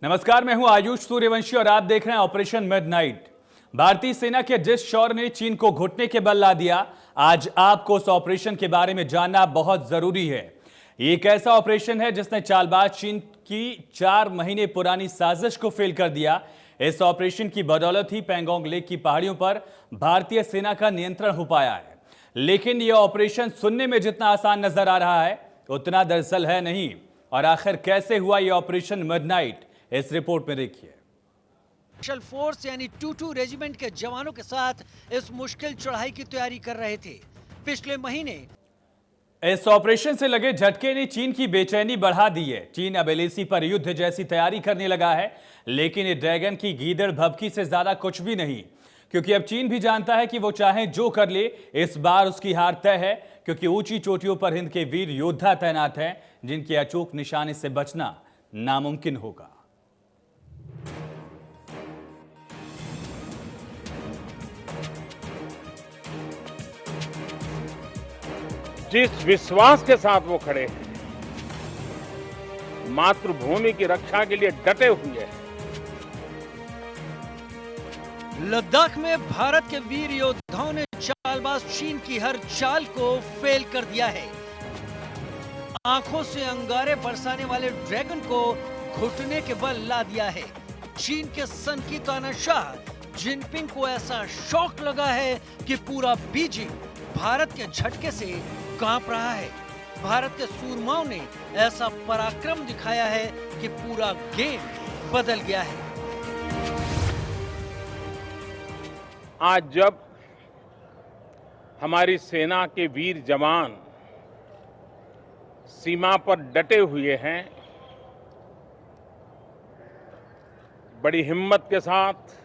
नमस्कार, मैं हूं आयुष सूर्यवंशी और आप देख रहे हैं ऑपरेशन मिडनाइट। भारतीय सेना के जिस शौर्य ने चीन को घुटने के बल ला दिया, आज आपको उस ऑपरेशन के बारे में जानना बहुत जरूरी है। ये एक ऐसा ऑपरेशन है जिसने चालबाज चीन की 4 महीने पुरानी साजिश को फेल कर दिया। इस ऑपरेशन की बदौलत ही पैंगोंग लेक की पहाड़ियों पर भारतीय सेना का नियंत्रण हो पाया है। लेकिन यह ऑपरेशन सुनने में जितना आसान नजर आ रहा है, उतना दरअसल है नहीं। और आखिर कैसे हुआ यह ऑपरेशन मिडनाइट, इस रिपोर्ट में देखिए। स्पेशल फोर्स यानी 22 रेजिमेंट के जवानों के साथ इस मुश्किल चढ़ाई की तैयारी कर रहे थे। पिछले महीने इस ऑपरेशन से लगे झटके ने चीन की बेचैनी बढ़ा दी है। चीन अब एलएसी पर युद्ध जैसी तैयारी करने लगा है, लेकिन ये ड्रैगन की गीदड़ भभकी से ज्यादा कुछ भी नहीं, क्योंकि अब चीन भी जानता है कि वो चाहे जो कर ले, इस बार उसकी हार तय है। क्योंकि ऊंची चोटियों पर हिंद के वीर योद्धा तैनात हैं, जिनके अचूक निशाने से बचना नामुमकिन होगा। जिस विश्वास के साथ वो खड़े हैं, मातृभूमि की रक्षा के लिए डटे हुए हैं। लद्दाख में भारत के वीर योद्धाओं ने चालबाज चीन की हर चाल को फेल कर दिया है। आंखों से अंगारे बरसाने वाले ड्रैगन को घुटने के बल ला दिया है। चीन के सन की तानाशाह जिनपिंग को ऐसा शौक लगा है कि पूरा बीजिंग भारत के झटके से कांप रहा है। भारत के सूरमाओं ने ऐसा पराक्रम दिखाया है कि पूरा गेम बदल गया है। आज जब हमारी सेना के वीर जवान सीमा पर डटे हुए हैं, बड़ी हिम्मत के साथ,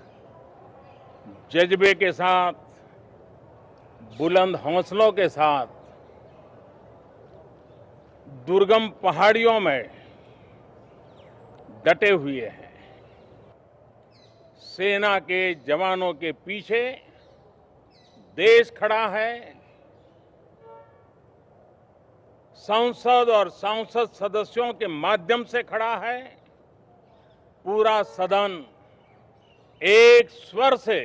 जज्बे के साथ, बुलंद हौसलों के साथ दुर्गम पहाड़ियों में डटे हुए हैं। सेना के जवानों के पीछे देश खड़ा है। संसद और सांसद सदस्यों के माध्यम से खड़ा है। पूरा सदन एक स्वर से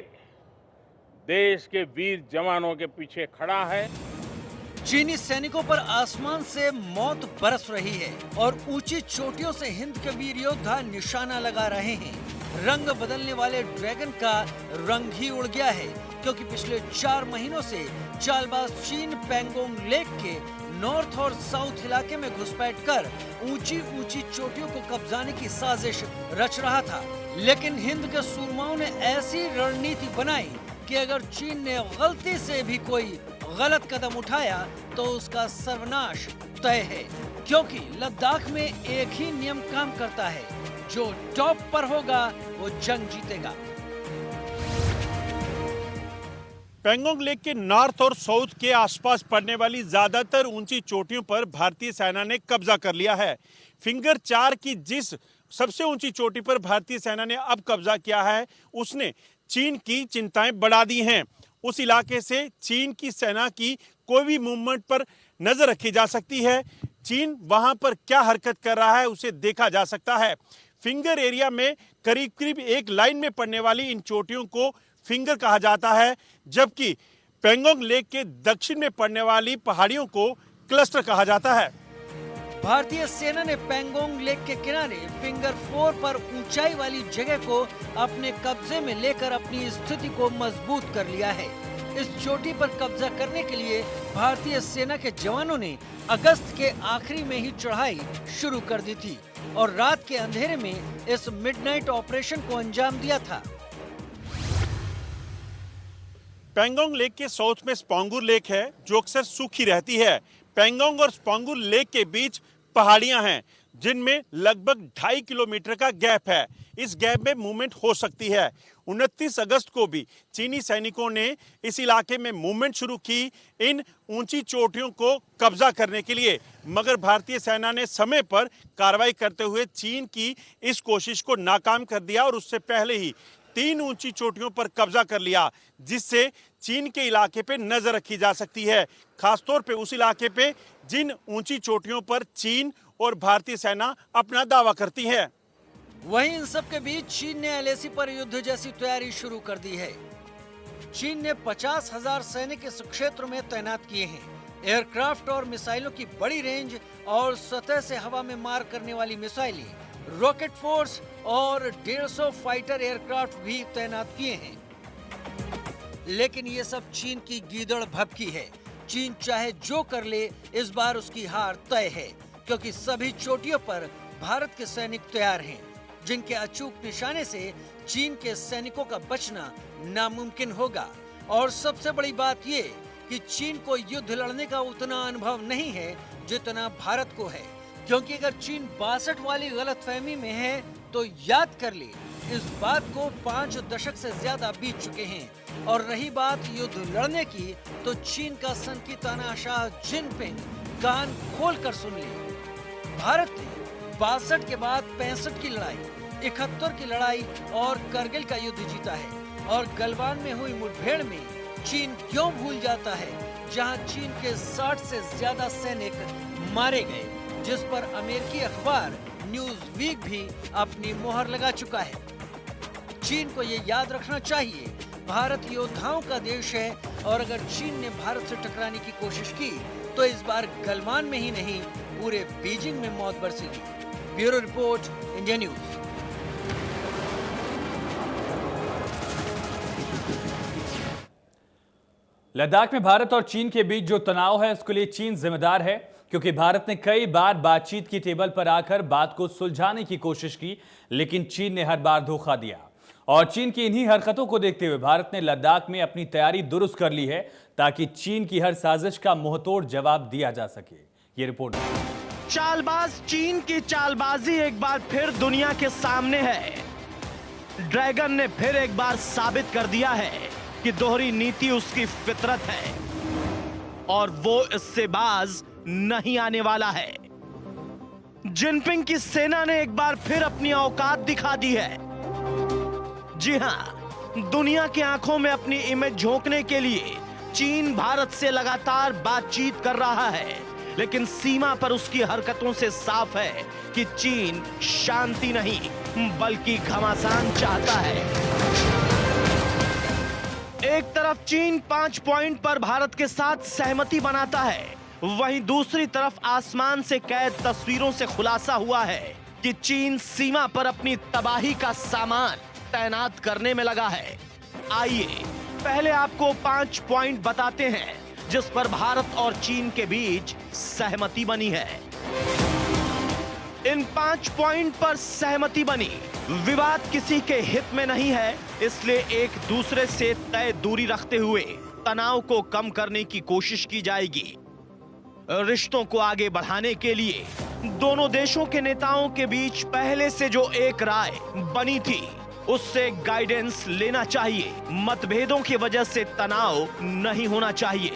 देश के वीर जवानों के पीछे खड़ा है। चीनी सैनिकों पर आसमान से मौत बरस रही है और ऊंची चोटियों से हिंद के वीर योद्धा निशाना लगा रहे हैं। रंग बदलने वाले ड्रैगन का रंग ही उड़ गया है, क्योंकि पिछले 4 महीनों से चालबाज चीन पैंगोंग लेक के नॉर्थ और साउथ इलाके में घुसपैठ कर ऊंची ऊंची चोटियों को कब्जाने की साजिश रच रहा था। लेकिन हिंद के सूरमाओं ने ऐसी रणनीति बनाई कि अगर चीन ने गलती से भी कोई गलत कदम उठाया तो उसका सर्वनाश तय है। क्योंकि लद्दाख में एक ही नियम काम करता है, जो टॉप पर होगा वो जंग जीतेगा। पैंगोंग लेक के नॉर्थ और साउथ के आसपास पड़ने वाली ज्यादातर ऊंची चोटियों पर भारतीय सेना ने कब्जा कर लिया है। फिंगर 4 की जिस सबसे ऊंची चोटी पर भारतीय सेना ने अब कब्जा किया है, उसने चीन की चिंताएं बढ़ा दी हैं। उस इलाके से चीन की सेना की कोई भी मूवमेंट पर नजर रखी जा सकती है। चीन वहां पर क्या हरकत कर रहा है उसे देखा जा सकता है। फिंगर एरिया में करीब करीब एक लाइन में पड़ने वाली इन चोटियों को फिंगर कहा जाता है, जबकि पैंगोंग लेक के दक्षिण में पड़ने वाली पहाड़ियों को क्लस्टर कहा जाता है। भारतीय सेना ने पैंगोंग लेक के किनारे फिंगर 4 पर ऊंचाई वाली जगह को अपने कब्जे में लेकर अपनी स्थिति को मजबूत कर लिया है। इस चोटी पर कब्जा करने के लिए भारतीय सेना के जवानों ने अगस्त के आखिरी में ही चढ़ाई शुरू कर दी थी और रात के अंधेरे में इस मिडनाइट ऑपरेशन को अंजाम दिया था। पैंगोंग लेक के साउथ में स्पोंगुर लेक है, जो अक्सर सूखी रहती है। पैंगोंग और स्पोंगुर लेक के बीच पहाड़ियां हैं, जिनमें लगभग 2.5 किलोमीटर का गैप है। इस गैप में मूवमेंट हो सकती है। 29 अगस्त को भी चीनी सैनिकों ने इस इलाके में मूवमेंट शुरू की इन ऊंची चोटियों को कब्जा करने के लिए, मगर भारतीय सेना ने समय पर कार्रवाई करते हुए चीन की इस कोशिश को नाकाम कर दिया और उससे पहले ही 3 ऊंची चोटियों पर कब्जा कर लिया, जिससे चीन के इलाके पे नजर रखी जा सकती है। खासतौर पे उस इलाके पे जिन ऊंची चोटियों पर चीन और भारतीय सेना अपना दावा करती है। वहीं इन सब के बीच चीन ने एलएसी पर युद्ध जैसी तैयारी शुरू कर दी है। चीन ने 50,000 सैनिक इस क्षेत्र में तैनात किए हैं। एयरक्राफ्ट और मिसाइलों की बड़ी रेंज और सतह से हवा में मार करने वाली मिसाइलें, रॉकेट फोर्स और 150 फाइटर एयरक्राफ्ट भी तैनात किए हैं। लेकिन ये सब चीन की गीदड़ भभकी है। चीन चाहे जो कर ले, इस बार उसकी हार तय है, क्योंकि सभी चोटियों पर भारत के सैनिक तैयार हैं, जिनके अचूक निशाने से चीन के सैनिकों का बचना नामुमकिन होगा। और सबसे बड़ी बात ये कि चीन को युद्ध लड़ने का उतना अनुभव नहीं है जितना भारत को है, क्योंकि अगर चीन 62 वाली गलतफहमी में है तो याद कर ले, इस बात को 5 दशक से ज्यादा बीत चुके हैं। और रही बात युद्ध लड़ने की, तो चीन का सनकी तानाशाह जिनपिंग कान खोल कर सुन ले। भारत ने 62 के बाद 65 की लड़ाई, 71 की लड़ाई और करगिल का युद्ध जीता है। और गलवान में हुई मुठभेड़ में चीन क्यों भूल जाता है, जहां चीन के 60 से ज्यादा सैनिक मारे गए, जिस पर अमेरिकी अखबार न्यूज वीक भी अपनी मोहर लगा चुका है। चीन को ये याद रखना चाहिए, भारत योद्धाओं का देश है, और अगर चीन ने भारत से टकराने की कोशिश की तो इस बार गलवान में ही नहीं, पूरे बीजिंग में मौत बरसेगी। Bureau report, India News. Ladakh में भारत और चीन के बीच जो तनाव है, उसके लिए चीन जिम्मेदार है, क्योंकि भारत ने कई बार बातचीत की टेबल पर आकर बात को सुलझाने की कोशिश की, लेकिन चीन ने हर बार धोखा दिया। और चीन की इन्हीं हरकतों को देखते हुए भारत ने लद्दाख में अपनी तैयारी दुरुस्त कर ली है, ताकि चीन की हर साजिश का मुंहतोड़ जवाब दिया जा सके। ये रिपोर्ट। चालबाज चीन की चालबाजी एक बार फिर दुनिया के सामने है। ड्रैगन ने फिर एक बार साबित कर दिया है कि दोहरी नीति उसकी फितरत है, और वो इससे बाज नहीं आने वाला है। जिनपिंग की सेना ने एक बार फिर अपनी औकात दिखा दी है। जी हां, दुनिया की आंखों में अपनी इमेज झोंकने के लिए चीन भारत से लगातार बातचीत कर रहा है, लेकिन सीमा पर उसकी हरकतों से साफ है कि चीन शांति नहीं बल्कि घमासान चाहता है। एक तरफ चीन 5 पॉइंट पर भारत के साथ सहमति बनाता है, वहीं दूसरी तरफ आसमान से कैद तस्वीरों से खुलासा हुआ है कि चीन सीमा पर अपनी तबाही का सामान तैनात करने में लगा है। आइए पहले आपको 5 पॉइंट बताते हैं जिस पर भारत और चीन के बीच सहमति बनी है। इन 5 पॉइंट पर सहमति बनी। विवाद किसी के हित में नहीं है, इसलिए एक दूसरे से तय दूरी रखते हुए तनाव को कम करने की कोशिश की जाएगी। रिश्तों को आगे बढ़ाने के लिए दोनों देशों के नेताओं के बीच पहले से जो एक राय बनी थी, उससे गाइडेंस लेना चाहिए। मतभेदों की वजह से तनाव नहीं होना चाहिए।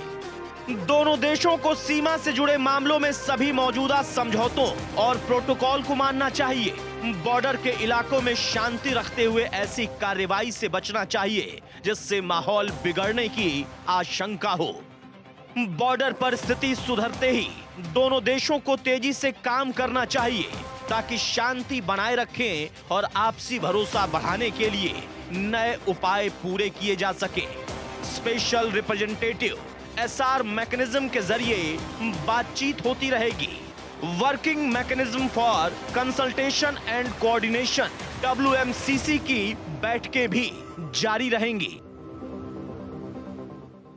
दोनों देशों को सीमा से जुड़े मामलों में सभी मौजूदा समझौतों और प्रोटोकॉल को मानना चाहिए। बॉर्डर के इलाकों में शांति रखते हुए ऐसी कार्रवाई से बचना चाहिए जिससे माहौल बिगड़ने की आशंका हो। बॉर्डर पर स्थिति सुधरते ही दोनों देशों को तेजी से काम करना चाहिए ताकि शांति बनाए रखें और आपसी भरोसा बढ़ाने के लिए नए उपाय पूरे किए जा सके। स्पेशल रिप्रेजेंटेटिव SR मैकेनिज्म के जरिए बातचीत होती रहेगी। Working mechanism for consultation and coordination WMCC की बैठकें भी जारी रहेंगी।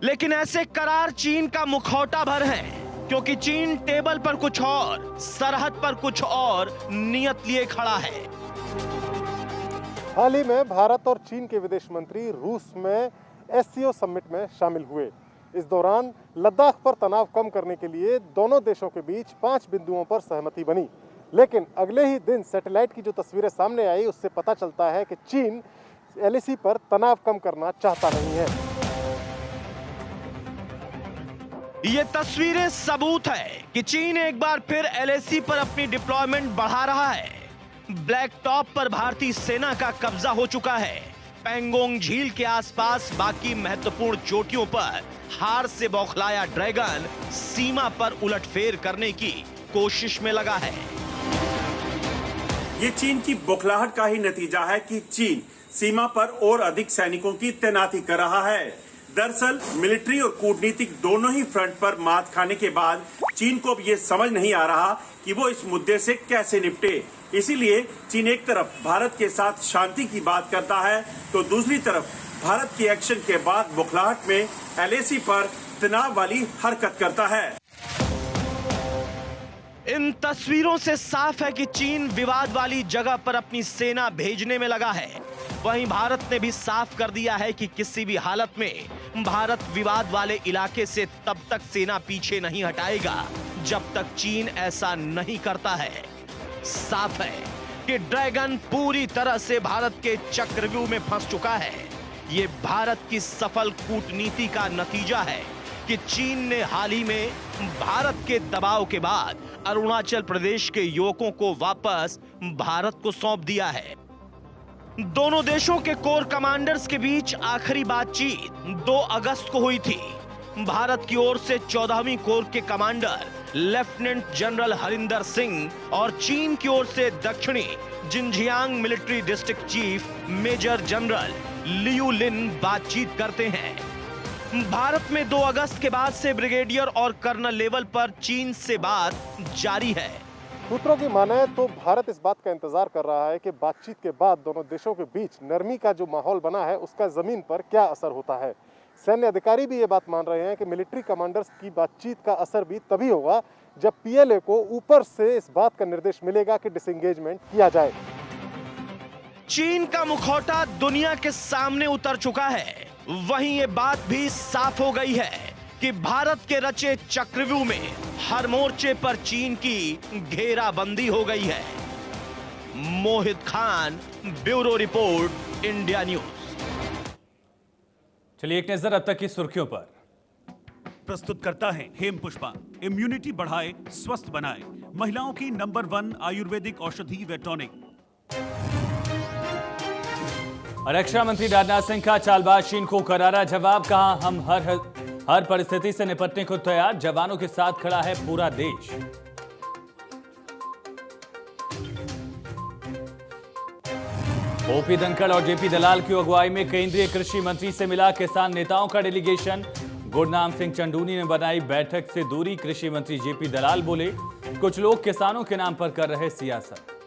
लेकिन ऐसे करार चीन का मुखौटा भर है, क्योंकि चीन टेबल पर कुछ और, सरहद पर कुछ और नियत लिए खड़ा है। हाल ही में भारत और चीन के विदेश मंत्री रूस में SCO समिट में शामिल हुए। इस दौरान लद्दाख पर तनाव कम करने के लिए दोनों देशों के बीच 5 बिंदुओं पर सहमति बनी। लेकिन अगले ही दिन सैटेलाइट की जो तस्वीरें सामने आई, उससे पता चलता है कि चीन LAC पर तनाव कम करना चाहता नहीं है। ये तस्वीरें सबूत है कि चीन एक बार फिर LAC पर अपनी डिप्लॉयमेंट बढ़ा रहा है। ब्लैक टॉप पर भारतीय सेना का कब्जा हो चुका है। पेंगोंग झील के आसपास बाकी महत्वपूर्ण चोटियों पर हार से बौखलाया ड्रैगन सीमा पर उलटफेर करने की कोशिश में लगा है। ये चीन की बौखलाहट का ही नतीजा है कि चीन सीमा पर और अधिक सैनिकों की तैनाती कर रहा है। दरअसल मिलिट्री और कूटनीतिक दोनों ही फ्रंट पर मात खाने के बाद चीन को अब ये समझ नहीं आ रहा कि वो इस मुद्दे से कैसे निपटे। इसीलिए चीन एक तरफ भारत के साथ शांति की बात करता है तो दूसरी तरफ भारत के एक्शन के बाद बौखलाहट में LAC पर तनाव वाली हरकत करता है। इन तस्वीरों से साफ है कि चीन विवाद वाली जगह पर अपनी सेना भेजने में लगा है। वहीं भारत ने भी साफ कर दिया है कि किसी भी हालत में भारत विवाद वाले इलाके से तब तक सेना पीछे नहीं हटाएगा जब तक चीन ऐसा नहीं करता है। साफ है कि ड्रैगन पूरी तरह से भारत के चक्रव्यूह में फंस चुका है। ये भारत की सफल कूटनीति का नतीजा है कि चीन ने हाल ही में भारत के दबाव के बाद अरुणाचल प्रदेश के युवकों को वापस भारत को सौंप दिया है। दोनों देशों के कोर कमांडर्स के बीच आखिरी बातचीत 2 अगस्त को हुई थी। भारत की ओर से 14वीं कोर के commander lieutenant general Harinder Singh और चीन की ओर से दक्षिणी Xinjiang military district chief major general Liu Lin बातचीत करते हैं। भारत में 2 अगस्त के बाद से ब्रिगेडियर और कर्नल लेवल पर चीन से बात जारी है। सूत्रों की माने तो भारत इस बात का इंतजार कर रहा है कि बातचीत के बाद दोनों देशों के बीच नरमी का जो माहौल बना है उसका जमीन पर क्या असर होता है। सैन्य अधिकारी भी ये बात मान रहे हैं कि मिलिट्री कमांडर्स की बातचीत का असर भी तभी होगा जब PLA को ऊपर से इस बात का निर्देश मिलेगा कि डिसएंगेजमेंट किया जाए। चीन का मुखौटा दुनिया के सामने उतर चुका है। वहीं ये बात भी साफ हो गई है कि भारत के रचे चक्रव्यूह में हर मोर्चे पर चीन की घेराबंदी हो गई है। Mohit Khan, bureau report, India News. चलिए एक नजर अब तक की सुर्खियों पर। प्रस्तुत करता है हेम पुष्पा। इम्यूनिटी बढ़ाए, स्वस्थ बनाए, महिलाओं की नंबर 1 आयुर्वेदिक औषधि व टॉनिक। रक्षा मंत्री राजनाथ सिंह का चालबाज चीन को करारा जवाब, कहा हम हर परिस्थिति से निपटने को तैयार, जवानों के साथ खड़ा है पूरा देश। ओपी धनखड़ और जेपी दलाल की अगुवाई में केंद्रीय कृषि मंत्री से मिला किसान नेताओं का डेलीगेशन। गुरनाम सिंह चंडूनी ने बनाई बैठक से दूरी। कृषि मंत्री जेपी दलाल बोले कुछ लोग किसानों के नाम पर कर रहे सियासत।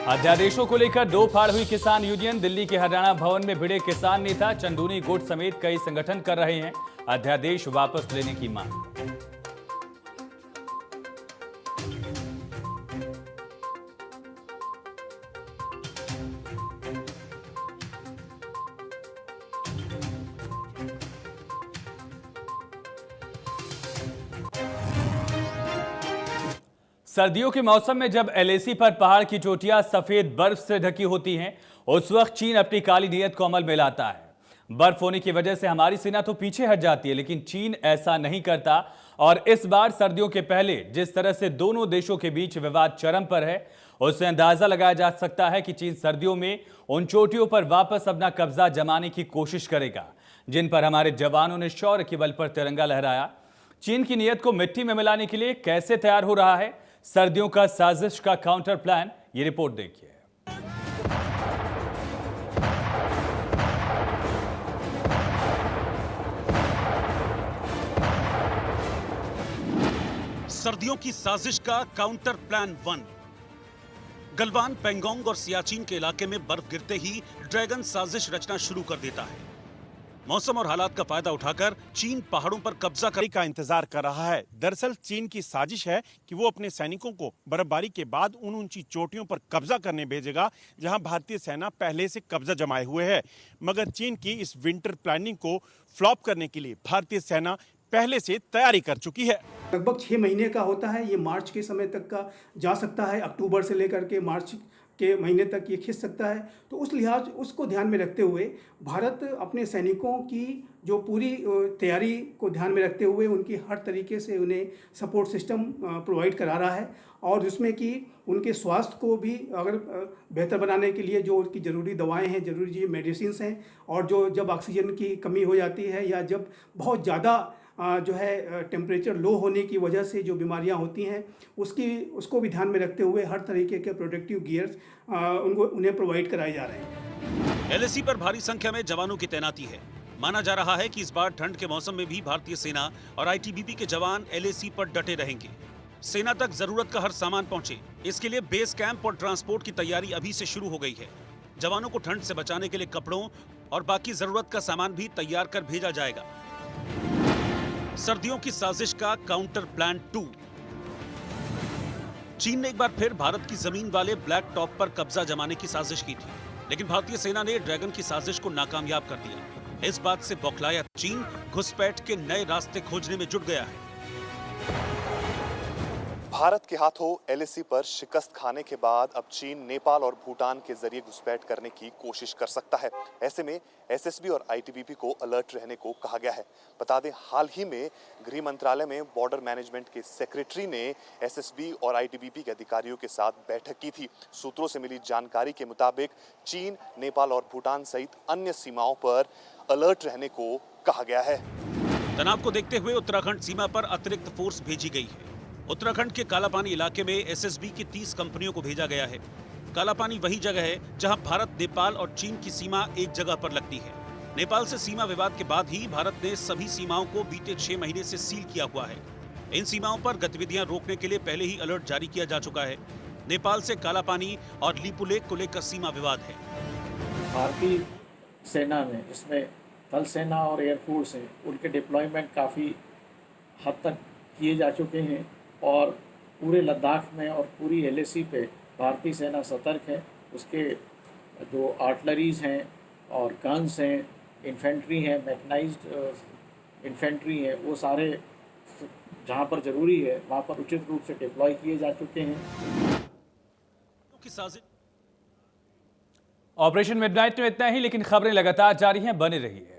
अध्यादेशों को लेकर दो फाड़ हुई किसान यूनियन। दिल्ली के हरियाणा भवन में भिड़े किसान नेता। चंदूनी गुट समेत कई संगठन कर रहे हैं अध्यादेश वापस लेने की मांग। सर्दियों के मौसम में जब LAC पर पहाड़ की चोटियां सफेद बर्फ से ढकी होती हैं, उस वक्त चीन अपनी काली नीयत को अमल में लाता है। बर्फ होने की वजह से हमारी सेना तो पीछे हट जाती है, लेकिन चीन ऐसा नहीं करता। और इस बार सर्दियों के पहले जिस तरह से दोनों देशों के बीच विवाद चरम पर है, उससे अंदाजा लगाया जा सकता है कि चीन सर्दियों में उन चोटियों पर वापस अपना कब्जा जमाने की कोशिश करेगा जिन पर हमारे जवानों ने शौर्य के बल पर तिरंगा लहराया। चीन की नीयत को मिट्टी में मिलाने के लिए कैसे तैयार हो रहा है सर्दियों का साजिश का काउंटर प्लान, ये रिपोर्ट देखिए। सर्दियों की साजिश का काउंटर प्लान 1। गलवान, पेंगोंग और सियाचिन के इलाके में बर्फ गिरते ही ड्रैगन साजिश रचना शुरू कर देता है। मौसम और हालात का फायदा उठाकर चीन पहाड़ों पर कब्जा करने का इंतजार कर रहा है। दरअसल चीन की साजिश है कि वो अपने सैनिकों को बर्फबारी के बाद उन ऊंची चोटियों पर कब्जा करने भेजेगा जहां भारतीय सेना पहले से कब्जा जमाए हुए है। मगर चीन की इस विंटर प्लानिंग को फ्लॉप करने के लिए भारतीय सेना पहले से तैयारी कर चुकी है। लगभग 6 महीने का होता है, ये मार्च के समय तक का जा सकता है, अक्टूबर से लेकर के मार्च के महीने तक ये खिंच सकता है। तो उस लिहाज उसको ध्यान में रखते हुए भारत अपने सैनिकों की जो पूरी तैयारी को ध्यान में रखते हुए उनकी हर तरीके से उन्हें सपोर्ट सिस्टम प्रोवाइड करा रहा है, और जिसमें कि उनके स्वास्थ्य को भी अगर बेहतर बनाने के लिए जो उनकी ज़रूरी दवाएं हैं, ज़रूरी मेडिसिन हैं, और जो जब ऑक्सीजन की कमी हो जाती है या जब बहुत ज़्यादा जो है टेम्परेचर लो होने की वजह से जो बीमारियां होती हैं उसको भी ध्यान में रखते हुए हर तरीके के प्रोटेक्टिव गियर्स उन्हें प्रोवाइड कराए जा रहे हैं। एलएसी पर भारी संख्या में जवानों की तैनाती है। माना जा रहा है कि इस बार ठंड के मौसम में भी भारतीय सेना और आईटीबीपी के जवान एलएसी पर डटे रहेंगे। सेना तक जरूरत का हर सामान पहुंचे, इसके लिए बेस कैंप और ट्रांसपोर्ट की तैयारी अभी से शुरू हो गई है। जवानों को ठंड से बचाने के लिए कपड़ों और बाकी जरूरत का सामान भी तैयार कर भेजा जाएगा। सर्दियों की साजिश का काउंटर प्लान 2। चीन ने एक बार फिर भारत की जमीन वाले ब्लैक टॉप पर कब्जा जमाने की साजिश की थी, लेकिन भारतीय सेना ने ड्रैगन की साजिश को नाकामयाब कर दिया। इस बात से बौखलाया चीन घुसपैठ के नए रास्ते खोजने में जुट गया है। भारत के हाथों एलएसी पर शिकस्त खाने के बाद अब चीन नेपाल और भूटान के जरिए घुसपैठ करने की कोशिश कर सकता है। ऐसे में एसएसबी और आईटीबीपी को अलर्ट रहने को कहा गया है। बता दें, हाल ही में गृह मंत्रालय में बॉर्डर मैनेजमेंट के सेक्रेटरी ने एसएसबी और आईटीबीपी के अधिकारियों के साथ बैठक की थी। सूत्रों से मिली जानकारी के मुताबिक चीन, नेपाल और भूटान सहित अन्य सीमाओं पर अलर्ट रहने को कहा गया है। तनाव को देखते हुए उत्तराखंड सीमा पर अतिरिक्त फोर्स भेजी गई है। उत्तराखंड के कालापानी इलाके में एसएसबी की 30 कंपनियों को भेजा गया है। कालापानी वही जगह है जहां भारत, नेपाल और चीन की सीमा एक जगह पर लगती है। नेपाल से सीमा विवाद के बाद ही भारत ने सभी सीमाओं को बीते 6 महीने से सील किया हुआ है। इन सीमाओं पर गतिविधियां रोकने के लिए पहले ही अलर्ट जारी किया जा चुका है। नेपाल से कालापानी और लिपुलेख को लेकर सीमा विवाद है। भारतीय सेना में, इसमें थल सेना और एयरफोर्स है, उनके डिप्लॉयमेंट काफ़ी हद तक किए जा चुके हैं और पूरे लद्दाख में और पूरी एलएसी पे भारतीय सेना सतर्क है। उसके जो आर्टिलरीज हैं और गन्स हैं, इन्फेंट्री हैं, मैकेनाइज्ड इन्फेंट्री है, वो सारे जहाँ पर ज़रूरी है वहाँ पर उचित रूप से डिप्लॉय किए जा चुके हैं। ऑपरेशन मिडनाइट में इतना ही, लेकिन खबरें लगातार जारी हैं, बने रहिए।